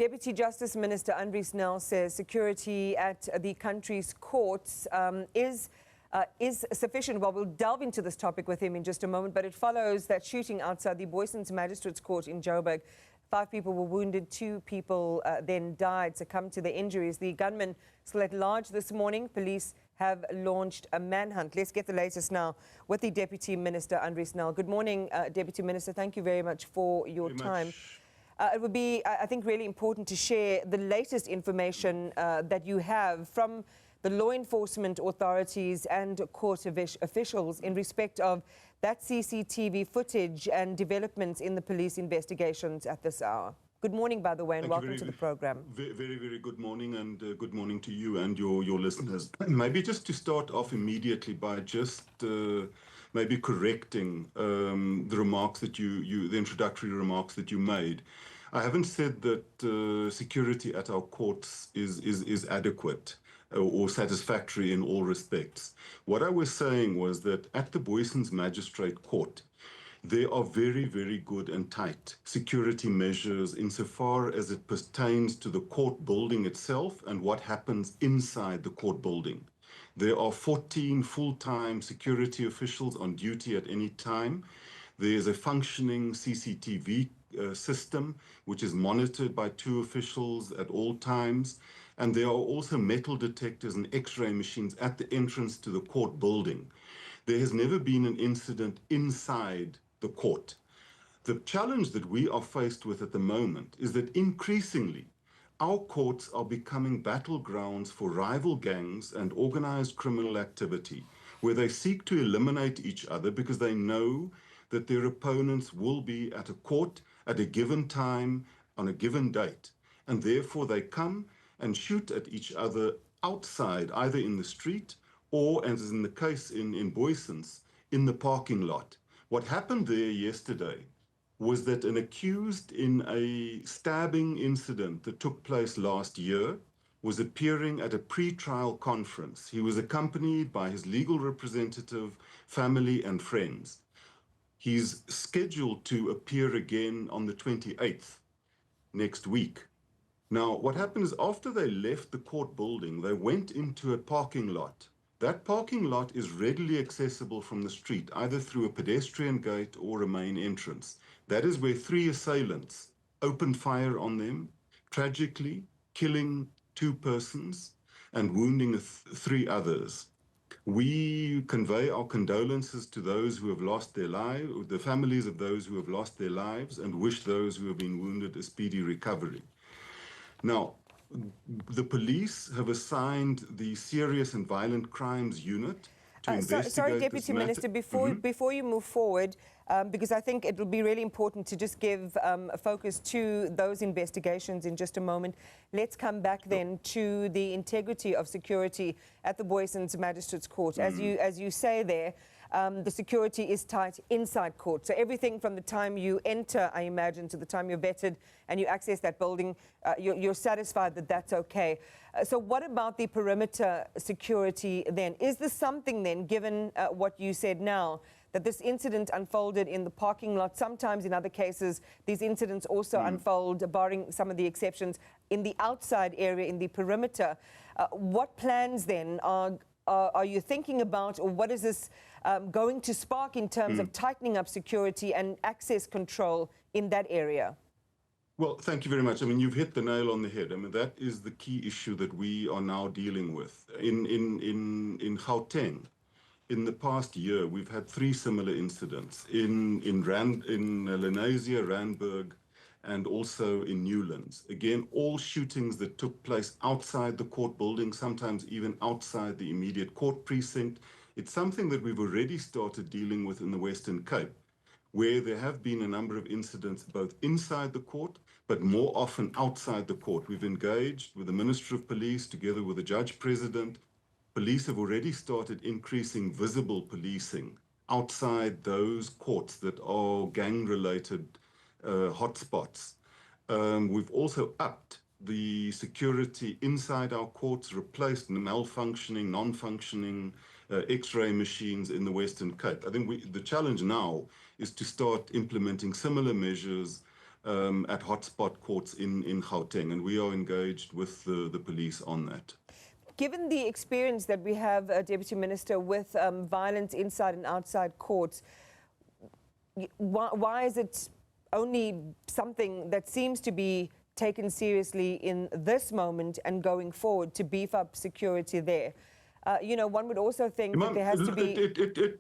Deputy Justice Minister Andries Nel says security at the country's courts is sufficient. Well, we'll delve into this topic with him in just a moment, but it follows that shooting outside the Booysens Magistrates Court in Joburg. 5 people were wounded, 2 people then died, succumbed to their injuries. The gunman still at large this morning. Police have launched a manhunt. Let's get the latest now with the Deputy Minister Andries Nel. Good morning, Deputy Minister. Thank you very much for your time. It would be, I think, really important to share the latest information that you have from the law enforcement authorities and court officials in respect of that CCTV footage and developments in the police investigations at this hour. Good morning, by the way, and welcome to the program. Very good morning, and good morning to you and your listeners. Maybe just to start off immediately by just maybe correcting the remarks that the introductory remarks that you made. I haven't said that security at our courts is adequate or satisfactory in all respects. What I was saying was that at the Booysens Magistrate Court, there are very good and tight security measures insofar as it pertains to the court building itself and what happens inside the court building. There are 14 full-time security officials on duty at any time. There's a functioning CCTV system, which is monitored by 2 officials at all times. And there are also metal detectors and X-ray machines at the entrance to the court building. There has never been an incident inside the court. The challenge that we are faced with at the moment is that increasingly our courts are becoming battlegrounds for rival gangs and organized criminal activity, where they seek to eliminate each other because they know that their opponents will be at a court at a given time on a given date. And therefore they come and shoot at each other outside, either in the street or, as is in the case in Booysens, in the parking lot. What happened there yesterday was that an accused in a stabbing incident that took place last year was appearing at a pre-trial conference. He was accompanied by his legal representative, family, and friends. He's scheduled to appear again on the 28th next week. Now, what happened is after they left the court building, they went into a parking lot. That parking lot is readily accessible from the street, either through a pedestrian gate or a main entrance. That is where 3 assailants opened fire on them, tragically killing 2 persons and wounding 3 others. We convey our condolences to those who have lost their lives, the families of those who have lost their lives, and wish those who have been wounded a speedy recovery. Now, the police have assigned the Serious and Violent Crimes Unit to investigate Sorry, Deputy Minister, before you move forward, because I think it will be really important to just give a focus to those investigations in just a moment. Let's come back then to the integrity of security at the Booysens Magistrates Court. As you say there, the security is tight inside court. So everything from the time you enter, I imagine, to the time you're vetted and you access that building, you're satisfied that that's okay. So what about the perimeter security then? Is this something then, given what you said now, that this incident unfolded in the parking lot? Sometimes in other cases, these incidents also unfold, barring some of the exceptions, in the outside area, in the perimeter. What plans then are you thinking about, or what is this going to spark in terms of tightening up security and access control in that area? Well, thank you very much. I mean, you've hit the nail on the head. I mean, that is the key issue that we are now dealing with. In Gauteng, in the past year, we've had 3 similar incidents in Lenasia, Randburg, and also in Newlands. Again, all shootings that took place outside the court building, sometimes even outside the immediate court precinct. It's something that we've already started dealing with in the Western Cape, where there have been a number of incidents both inside the court, but more often outside the court. We've engaged with the Minister of Police together with the Judge President. Police have already started increasing visible policing outside those courts that are gang-related hotspots. We've also upped the security inside our courts, replaced malfunctioning, non-functioning X-ray machines in the Western Cape. I think the challenge now is to start implementing similar measures at hotspot courts in Gauteng, and we are engaged with the police on that. Given the experience that we have, Deputy Minister, with violence inside and outside courts, why is it only something that seems to be taken seriously in this moment and going forward to beef up security there? You know, one would also think that there has to be...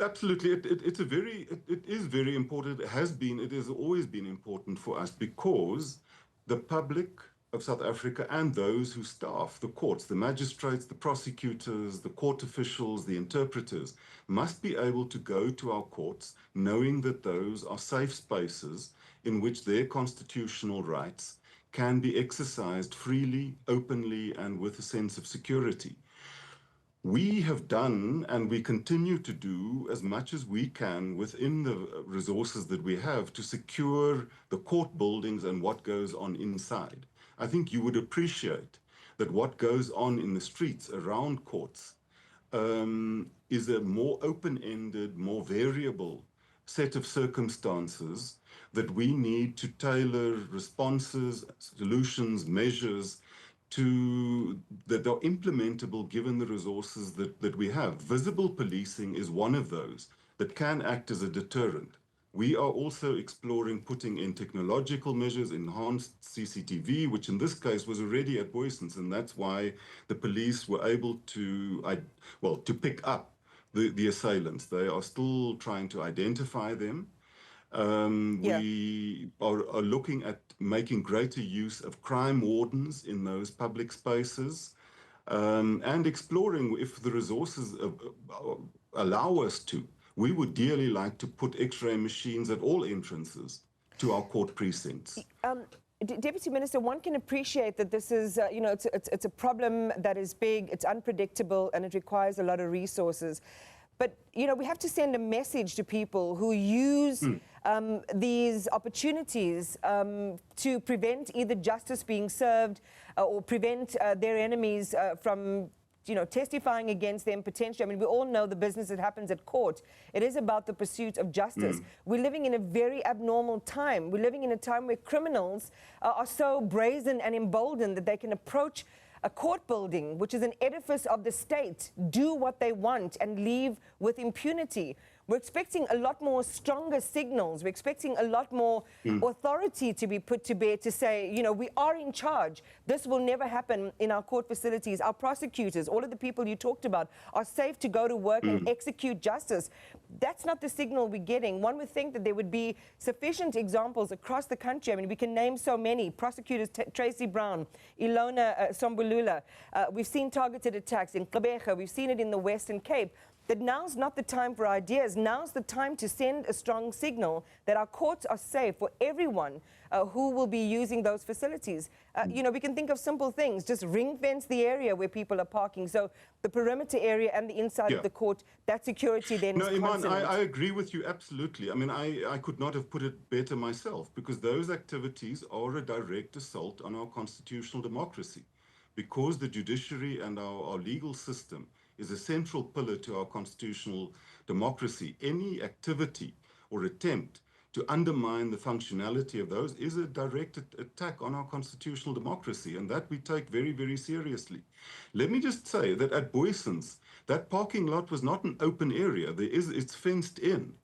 Absolutely, it is very important. It has always been important for us, because the public of South Africa and those who staff the courts, the magistrates, the prosecutors, the court officials, the interpreters, must be able to go to our courts knowing that those are safe spaces in which their constitutional rights can be exercised freely, openly, and with a sense of security. We have done, and we continue to do, as much as we can within the resources that we have to secure the court buildings and what goes on inside. I think you would appreciate that what goes on in the streets around courts is a more open-ended, more variable set of circumstances that we need to tailor responses, solutions, measures that are implementable given the resources that we have. Visible policing is one of those that can act as a deterrent. We are also exploring putting in technological measures, enhanced CCTV, which in this case was already at Boysons, and that's why the police were able to pick up the assailants. They are still trying to identify them. We are looking at making greater use of crime wardens in those public spaces, and exploring if the resources allow us to. We would dearly like to put X-ray machines at all entrances to our court precincts. Deputy Minister, one can appreciate that this is, you know, it's a problem that is big, it's unpredictable, and it requires a lot of resources. But, you know, we have to send a message to people who use these opportunities to prevent either justice being served or prevent their enemies from, you know, testifying against them potentially. I mean, we all know the business that happens at court. It is about the pursuit of justice. We're living in a very abnormal time. We're living in a time where criminals are so brazen and emboldened that they can approach a court building, which is an edifice of the state, do what they want and leave with impunity. We're expecting a lot more stronger signals. We're expecting a lot more authority to be put to bear to say, you know, we are in charge. This will never happen in our court facilities. Our prosecutors, all of the people you talked about, are safe to go to work and execute justice. That's not the signal we're getting. One would think that there would be sufficient examples across the country. I mean, we can name so many. Prosecutors Tracy Brown, Ilona Sombulula. We've seen targeted attacks in Gqeberha. We've seen it in the Western Cape. That now's not the time for ideas. Now's the time to send a strong signal that our courts are safe for everyone who will be using those facilities. You know, we can think of simple things. Just ring fence the area where people are parking. So the perimeter area and the inside of the court, that security then is Iman, constant. I agree with you absolutely. I mean, I could not have put it better myself, because those activities are a direct assault on our constitutional democracy. Because the judiciary and our legal system is a central pillar to our constitutional democracy. Any activity or attempt to undermine the functionality of those is a direct attack on our constitutional democracy, and that we take very, very seriously. Let me just say that at Boysons, that parking lot was not an open area. It's fenced in.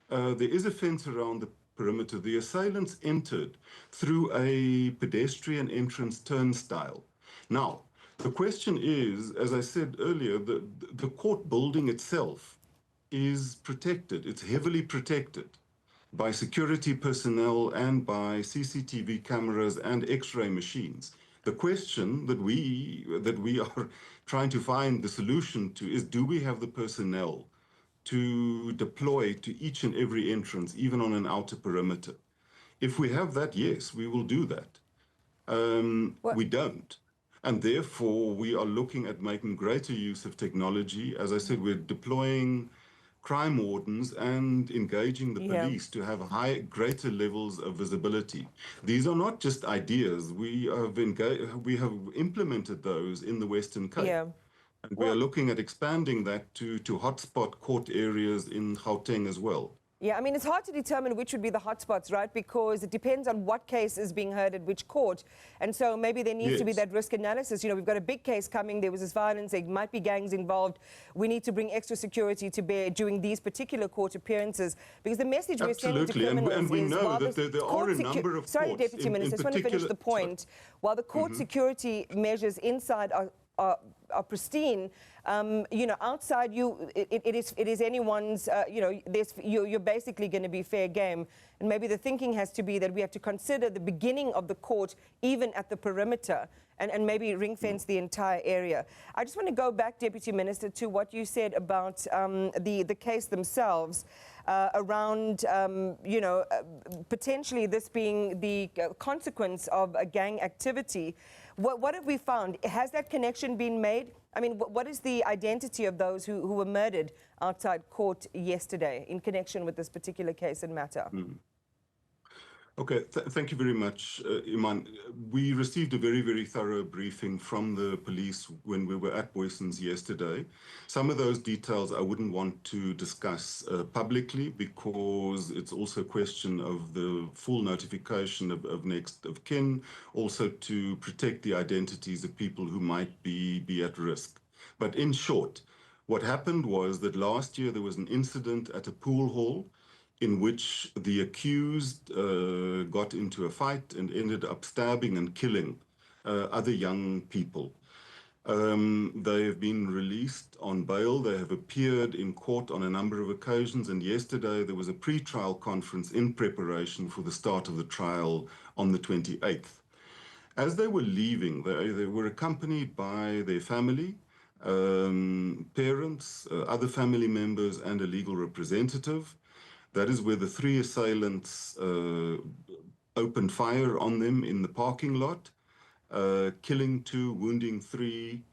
There is a fence around the perimeter. The assailants entered through a pedestrian entrance turnstile. Now, the question is, as I said earlier, the court building itself is protected. It's heavily protected by security personnel and by CCTV cameras and X-ray machines. The question that we are trying to find the solution to is, do we have the personnel to deploy to each and every entrance, even on an outer perimeter? If we have that, yes, we will do that. We don't. And therefore, we are looking at making greater use of technology. As I said, we're deploying crime wardens and engaging the police to have greater levels of visibility. These are not just ideas. We have implemented those in the Western Cape. And we are looking at expanding that to hotspot court areas in Gauteng as well. Yeah, I mean, it's hard to determine which would be the hotspots, right? Because it depends on what case is being heard at which court. And so maybe there needs to be that risk analysis. You know, we've got a big case coming. There was this violence. There might be gangs involved. We need to bring extra security to bear during these particular court appearances. Because the message we're sending to criminals and we is... know that there are a number of Sorry, courts. Deputy Minister, I just want to finish the point. While the court security measures inside are pristine, you know, outside it is anyone's, you know, you're basically going to be fair game. And maybe the thinking has to be that we have to consider the beginning of the court even at the perimeter and maybe ring fence the entire area. I just want to go back, Deputy Minister, to what you said about the case themselves. Around, you know, potentially this being the consequence of a gang activity. What have we found? Has that connection been made? I mean, what is the identity of those who were murdered outside court yesterday in connection with this particular case and matter? Okay, thank you very much, Iman. We received a very, very thorough briefing from the police when we were at Boyson's yesterday. Some of those details I wouldn't want to discuss publicly because it's also a question of the full notification of next of kin, also to protect the identities of people who might be at risk. But in short, what happened was that last year there was an incident at a pool hall in which the accused got into a fight and ended up stabbing and killing other young people. They have been released on bail. They have appeared in court on a number of occasions, and yesterday there was a pre-trial conference in preparation for the start of the trial on the 28th. As they were leaving, they were accompanied by their family, parents, other family members, and a legal representative. That is where the three assailants opened fire on them in the parking lot, killing 2, wounding 3.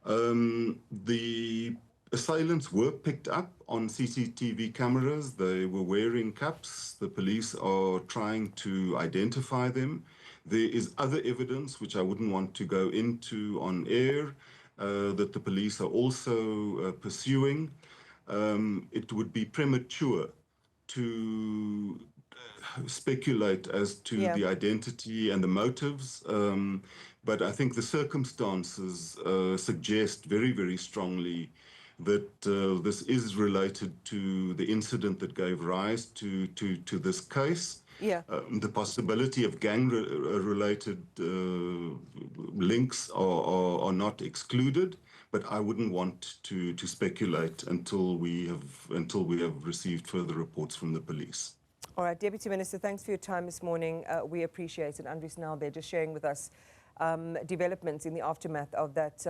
The assailants were picked up on CCTV cameras. They were wearing caps. The police are trying to identify them. There is other evidence, which I wouldn't want to go into on air, that the police are also pursuing. It would be premature to speculate as to the identity and the motives, but I think the circumstances suggest very, very strongly that this is related to the incident that gave rise to this case. The possibility of gang-related links are not excluded, but I wouldn't want to speculate until we have received further reports from the police. All right, Deputy Minister, thanks for your time this morning. We appreciate it. Andries Nel there just sharing with us developments in the aftermath of that